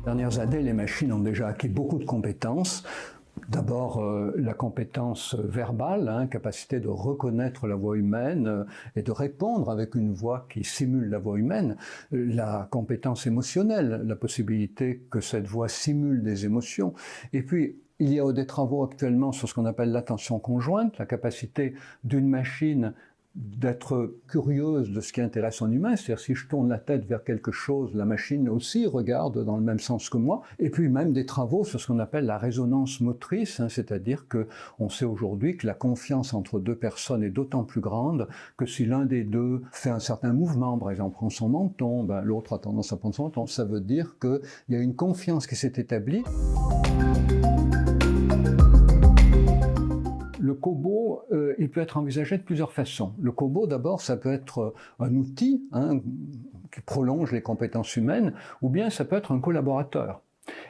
Dernières années, les machines ont déjà acquis beaucoup de compétences. D'abord, la compétence verbale, capacité de reconnaître la voix humaine et de répondre avec une voix qui simule la voix humaine. La compétence émotionnelle, la possibilité que cette voix simule des émotions. Et puis, il y a des travaux actuellement sur ce qu'on appelle l'attention conjointe, la capacité d'une machine d'être curieuse de ce qui intéresse un humain, c'est-à-dire si je tourne la tête vers quelque chose, la machine aussi regarde dans le même sens que moi, et puis même des travaux sur ce qu'on appelle la résonance motrice, c'est-à-dire qu'on sait aujourd'hui que la confiance entre deux personnes est d'autant plus grande que si l'un des deux fait un certain mouvement, par exemple prend son menton, l'autre a tendance à prendre son menton, ça veut dire qu'il y a une confiance qui s'est établie. Le cobo, il peut être envisagé de plusieurs façons. Le cobo, d'abord, ça peut être un outil qui prolonge les compétences humaines, ou bien ça peut être un collaborateur.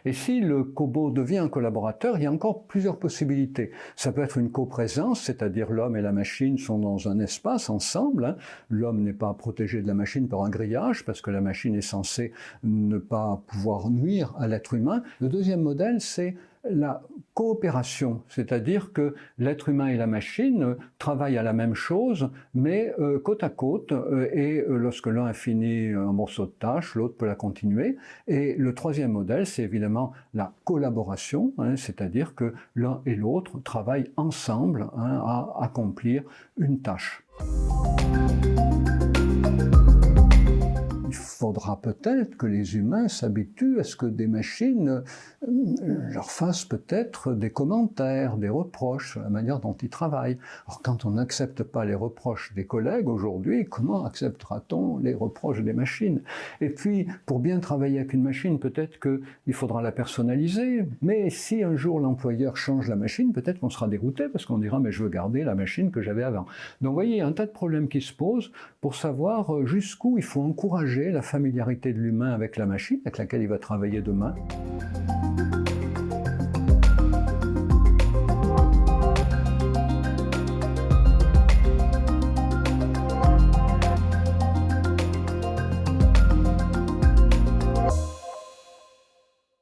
Et si le cobo devient un collaborateur, il y a encore plusieurs possibilités. Ça peut être une coprésence, c'est-à-dire l'homme et la machine sont dans un espace ensemble. L'homme n'est pas protégé de la machine par un grillage, parce que la machine est censée ne pas pouvoir nuire à l'être humain. Le deuxième modèle, c'est la coopération, c'est-à-dire que l'être humain et la machine travaillent à la même chose, mais côte à côte, et lorsque l'un a fini un morceau de tâche, l'autre peut la continuer. Et le troisième modèle, c'est évidemment la collaboration, c'est-à-dire que l'un et l'autre travaillent ensemble à accomplir une tâche. Il faudra peut-être que les humains s'habituent à ce que des machines leur fassent peut-être des commentaires, des reproches sur la manière dont ils travaillent. Alors quand on n'accepte pas les reproches des collègues aujourd'hui, comment acceptera-t-on les reproches des machines? Et puis, pour bien travailler avec une machine, peut-être qu'il faudra la personnaliser, mais si un jour l'employeur change la machine, peut-être qu'on sera dérouté parce qu'on dira « mais je veux garder la machine que j'avais avant ». Donc vous voyez, il y a un tas de problèmes qui se posent pour savoir jusqu'où il faut encourager la familiarité de l'humain avec la machine avec laquelle il va travailler demain.